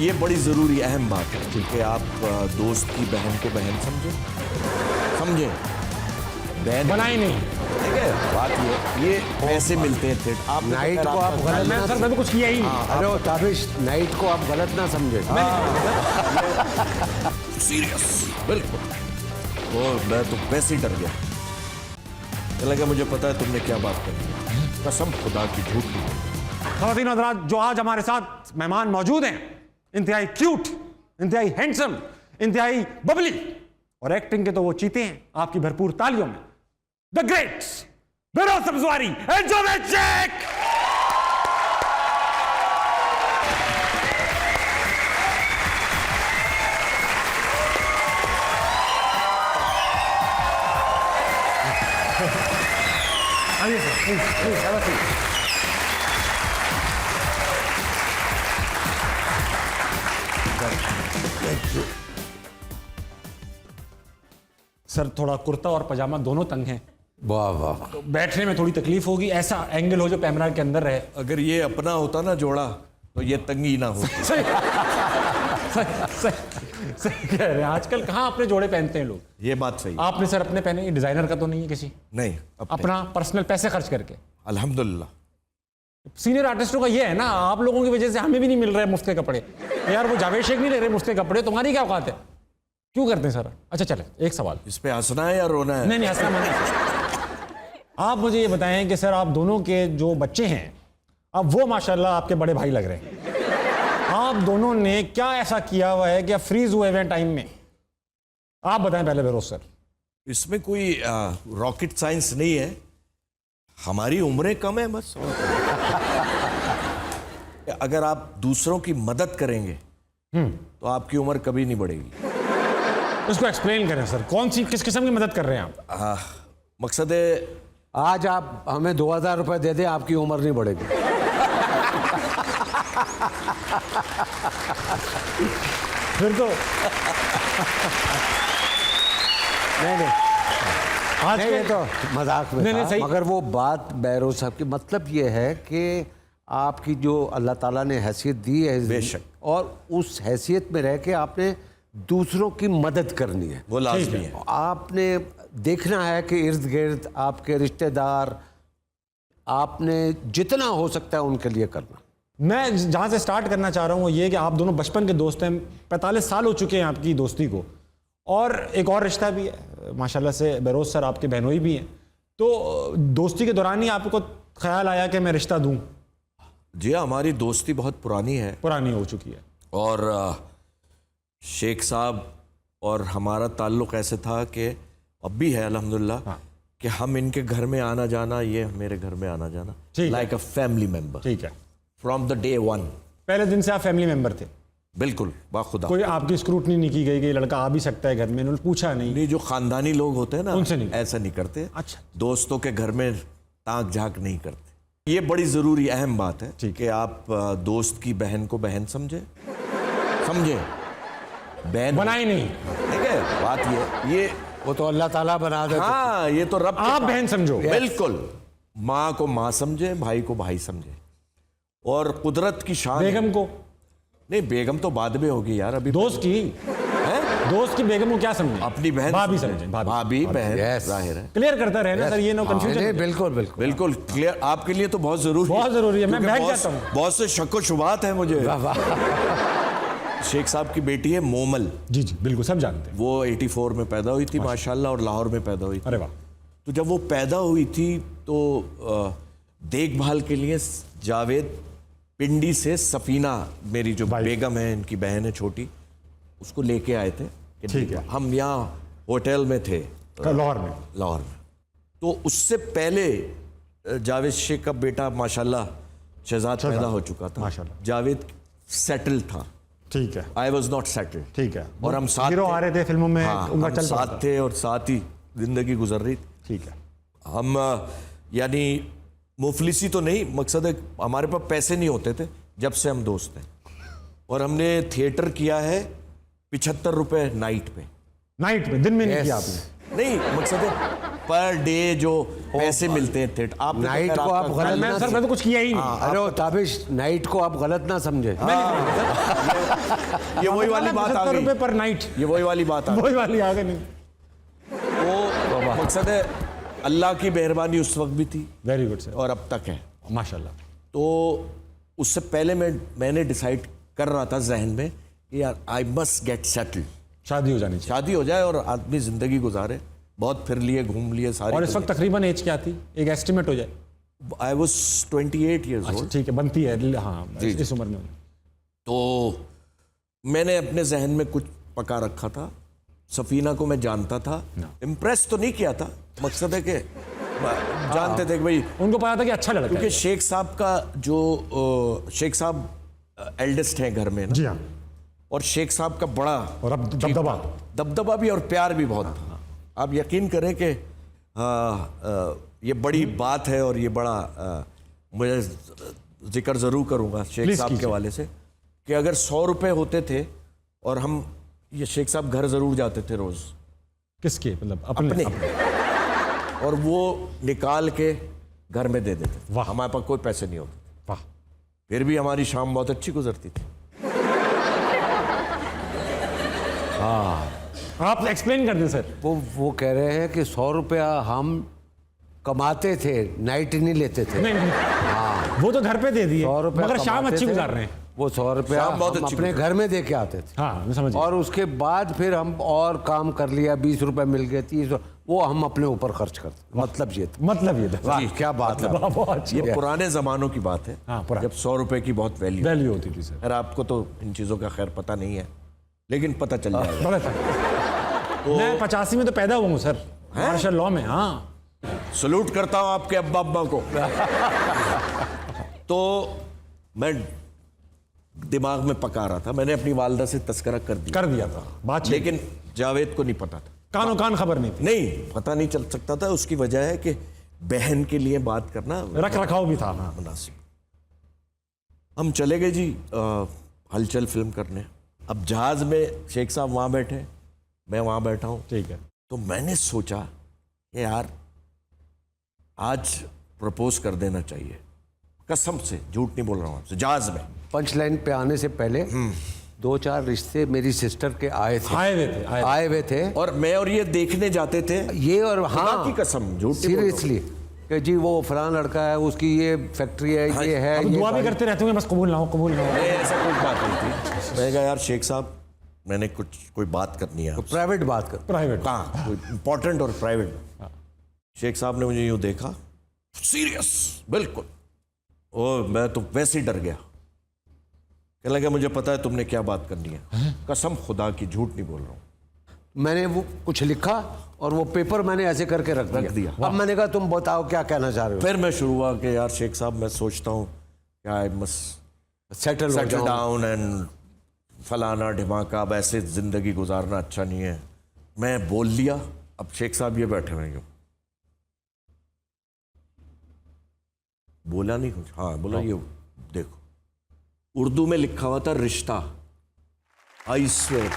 ये बड़ी ज़रूरी अहम बात है कि आप दोस्त की बहन को बहन समझे बहन बनाई नहीं। ठीक है, बात ये पैसे मिलते हैं थे आप नाइट को आप गलत मैं ना सर मैं तो कुछ किया ही नहीं। अरे वो ताबिश, नाइट को आप गलत ना समझे। सीरियस बिल्कुल। और मैं तो वैसे ही डर गया, लगा मुझे पता है तुमने क्या बात करनी है, कसम खुदा की झूठ नहीं। ख़वातीन हज़रात, जो आज हमारे साथ मेहमान मौजूद हैं, इंतहाई क्यूट, इंतहाई हैंडसम, इंतहाई बबली और एक्टिंग के तो वो चीते हैं। आपकी भरपूर तालियों में the great Behroze Sabzwari and Javed Sheikh. आइए sir, please have a seat। Sir थोड़ा कुर्ता और पजामा दोनों तंग हैं, वाह वाह। तो बैठने में थोड़ी तकलीफ होगी। ऐसा एंगल हो जो कैमरा के अंदर रहे। अगर ये अपना होता ना जोड़ा तो ये तंगी ना हो। सही कह रहे हैं। आजकल कहाँ अपने जोड़े पहनते हैं लोग। ये बात सही है। आपने सर अपने पहने, डिजाइनर का तो नहीं है किसी, नहीं अपना पर्सनल पैसे खर्च करके। अल्हम्दुलिल्लाह। सीनियर आर्टिस्टों का ये है ना, आप लोगों की वजह से हमें भी नहीं मिल रहे मुफ्त के कपड़े। यार वो जावेद शेख नहीं ले रहे मुफ्त के कपड़े, तुम्हारी क्या औकात है? क्यों करते हैं सर? अच्छा चले, एक सवाल। इस पे हंसना है या रोना है? नहीं हंसना मना। आप मुझे ये बताएं कि सर आप दोनों के जो बच्चे हैं, अब वो माशाल्लाह आपके बड़े भाई लग रहे हैं। आप दोनों ने क्या ऐसा किया हुआ है कि आप फ्रीज हुए हुए टाइम में? आप बताएं पहले बेरोज सर। इसमें कोई रॉकेट साइंस नहीं है, हमारी उम्रें कम है बस। अगर आप दूसरों की मदद करेंगे तो आपकी उम्र कभी नहीं बढ़ेगी। उसको एक्सप्लेन करें सर, कौन सी किस किस्म की मदद कर रहे हैं आप? मकसद है आज आप हमें 2000 रुपए दे दें, आपकी उम्र नहीं बढ़ेगी। फिर तो नहीं आज नहीं, के ये तो मजाक में नहीं, था। सही। मगर वो बात बैरोज साहब की मतलब ये है कि आपकी जो अल्लाह ताला ने हैसियत दी है, बेशक, और उस हैसियत में रह के आपने दूसरों की मदद करनी है। वो लाजमी है। आपने देखना है कि इर्द गिर्द आपके रिश्तेदार, आपने जितना हो सकता है उनके लिए करना। मैं जहाँ से स्टार्ट करना चाह रहा हूँ वो ये कि आप दोनों बचपन के दोस्त हैं, 45 साल हो चुके हैं आपकी दोस्ती को, और एक और रिश्ता भी है माशाल्लाह से, बेरोज सर आपके बहनोई भी हैं। तो दोस्ती के दौरान ही आपको ख्याल आया कि मैं रिश्ता दूँ? जी हाँ, हमारी दोस्ती बहुत पुरानी है, पुरानी हो चुकी है। और शेख साहब और हमारा ताल्लुक़ ऐसे था कि अब भी है अल्हम्दुलिल्लाह, हाँ। कि हम इनके घर में आना जाना, ये मेरे घर में आना जाना, लाइक अ फैमिली मेंबर ठीक है, फ्रॉम द डे वन। पहले दिन से आप फैमिली मेंबर थे? बिल्कुल, बाखुदा। कोई आपकी स्क्रूटनी नहीं की गई कि ये लड़का आ भी सकता है घर में? उन्होंने पूछा नहीं? नहीं, जो खानदानी लोग होते हैं ना, उनसे नहीं, ऐसा नहीं करते। अच्छा। दोस्तों के घर में ताक झाक नहीं करते। ये बड़ी ज़रूरी अहम बात है कि आप दोस्त की बहन को बहन समझे बहन बनाई नहीं। ठीक है, बात ये वो तो अल्लाह ताला बना दे। हाँ, ये तो रब के आप पास- बहन समझो। बिल्कुल। माँ को माँ समझे, भाई को भाई समझे, और कुदरत की शान। बेगम को नहीं, बेगम तो बाद में होगी यार, अभी दोस्त की है? दोस्त की बेगम को क्या समझे? अपनी बहन भाभी समझे। समझे, भाभी बहन, Yes। जाहिर है। क्लियर करता रहे ना सर, ये नो नहीं, कंफ्यूजन। बिल्कुल बिल्कुल बिल्कुल क्लियर, आपके लिए तो बहुत जरूरी बहुत जरूरी है, मैं क्योंकि बैठ बहुत- जाता हूँ। बहुत से शक व शुबात है मुझे। शेख साहब की बेटी है मोमल, जी जी बिल्कुल, सब जानते हैं। वो 84 में पैदा हुई थी माशाल्लाह, और लाहौर में पैदा हुई थी। अरे वाह। तो जब वो पैदा हुई थी तो देखभाल के लिए जावेद पिंडी से सफीना, मेरी जो बेगम है, इनकी बहन है छोटी, उसको लेके आए थे कि ठीक है। हम यहाँ होटल में थे लाहौर में। लाहौर में। तो उससे पहले जावेद शेख का बेटा माशाल्लाह शहजाद पैदा हो चुका था। माशाल्लाह। जावेद सेटल था, ठीक है, आई वॉज नॉट सेटल्ड। ठीक है। और हम साथ हीरो आ रहे थे फिल्मों में, हाँ, उनका हम चल पड़ा साथ था। थे और साथ ही जिंदगी गुजर रही थी। ठीक है। हम यानी मुफलिसी तो नहीं, मकसद है हमारे पास पैसे नहीं होते थे जब से हम दोस्त हैं, और हमने थिएटर किया है 75 रुपए नाइट पे। नाइट में, दिन में नहीं किया आपने? नहीं, मकसद है पर डे जो पैसे मिलते हैं थिएटर। आप नाइट को आप गलत मैं ना सर, मैं तो कुछ किया ही नहीं। अरे वो ताबिश, नाइट को आप गलत ना समझे। ये वही वाली बात आ ₹75 गई, पर नाइट, ये वही वाली बात आ गई। वही वाली आ गई नहीं। तो मकसद है अल्लाह की मेहरबानी उस वक्त भी थी वेरी गुड सर, और अब तक है। माशाल्लाह। तो उससे पहले मैंने डिसाइड कर रहा था जहन में कि यार आई मस्ट गेट सेटल्ड, शादी हो जानी चाहिए। शादी हो जाए और आदमी जिंदगी गुजारे। बहुत फिर लिए, घूम लिए सारी। और इस वक्त तकरीबन एज क्या थी, एक एस्टिमेट हो जाए? आई वॉज 28 ईयर्स अच्छा ओल्ड। ठीक है, बनती है, हाँ इस उम्र में। तो मैंने अपने जहन में कुछ पका रखा था। सफीना को मैं जानता था, इम्प्रेस तो नहीं किया था, मकसद है कि जानते थे कि भाई, उनको पता था कि अच्छा लड़का क्योंकि है। शेख साहब का जो शेख साहब एल्डेस्ट हैं घर में ना, जी हाँ, और शेख साहब का बड़ा और अब दबदबा भी और प्यार भी बहुत था। आप यकीन करें कि ये बड़ी बात है और ये बड़ा मुझे जिक्र ज़रूर करूँगा शेख Please साहब के कीजिए। वाले से, कि अगर 100 रुपये होते थे और हम, ये शेख साहब घर ज़रूर जाते थे रोज़ किसके, मतलब अपने, और वो निकाल के घर में दे देते थे। वाह। हमारे पास कोई पैसे नहीं होते, वाह, फिर भी हमारी शाम बहुत अच्छी गुजरती थी। आप एक्सप्लेन कर दें सर। वो कह रहे हैं कि 100 रुपया हम कमाते थे, नाइट नहीं लेते थे। नहीं, वो तो घर पे दे दिए, 100 रुपया मगर शाम कमाते अच्छी थे, गुजार रहे हैं। वो 100 रुपया शाम बहुत हम अच्छी अपने घर में दे के आते थे। हाँ मैं समझ गया। और उसके बाद फिर हम और काम कर लिया, 20 रुपए मिल गए, 30, वो हम अपने ऊपर खर्च करते। मतलब ये था। मतलब ये था। वाह, क्या बात है। वाह, बहुत अच्छी ये पुराने ज़मानों की बात है, हाँ, पुराने। जब 100 रुपये की बहुत वैल्यू। वैल्यू होती थी सर। खैर आपको तो इन चीज़ों का खैर पता नहीं है, लेकिन पता चल जाएगा। बड़ा था। मैं 85 में तो पैदा हुआ हूँ सर, मार्शल लॉ में। हाँ, सलूट करता हूं आपके अब्बा अब्बा को। तो मैं दिमाग में पका रहा था, मैंने अपनी वालदा से तस्करा कर दिया था बात, लेकिन जावेद को नहीं पता था, कानो कान खबर नहीं थी, नहीं पता नहीं चल सकता था। उसकी वजह है कि बहन के लिए बात करना रख रखाव भी था। मुनासिब। हम चले गए जी हलचल फिल्म करने। अब जहाज में शेख साहब वहां बैठे, मैं वहां बैठा हूं। ठीक है। तो मैंने सोचा कि यार आज प्रपोज कर देना चाहिए, कसम से झूठ नहीं बोल रहा हूं आपसे। जहाज में पंच लाइन पे आने से पहले 2-4 रिश्ते मेरी सिस्टर के आए हुए थे, और मैं और ये देखने जाते थे। ये और खुदा हाँ की कसम झूठ नहीं बोल रहा हूं। सीरियसली कि जी वो फलां लड़का है, उसकी ये फैक्ट्री है, हाँ, ये है, अब ये दुआ भी भाई- करते रहते होंगे, बस कबूल ना हो, कबूल ना हो। नहीं, ऐसा कोई बात नहीं थी। मैं कहा यार शेख साहब, मैंने कोई बात करनी है आपसे। प्राइवेट बात कर। प्राइवेट। कहाँ कोई इंपॉर्टेंट और प्राइवेट। शेख साहब ने मुझे यूं देखा, सीरियस बिल्कुल, और मैं तो वैसे ही डर गया। कहने लगा मुझे पता है तुमने क्या बात करनी है। कसम खुदा की, झूठ नहीं बोल रहा हूँ। मैंने वो कुछ लिखा और वो पेपर मैंने ऐसे करके रख दिया। अब मैंने कहा तुम बताओ क्या कहना चाह रहे हो। फिर मैं शुरू हुआ कि यार शेख साहब, मैं सोचता हूँ कि I must settle down and फलाना ढिमाका, अब ऐसे जिंदगी गुजारना अच्छा नहीं है। मैं बोल लिया। अब शेख साहब ये बैठे हुए हैं, बोला नहीं कुछ। हाँ बोला, ये देखो उर्दू में लिखा हुआ था रिश्ता, आई स्वेयर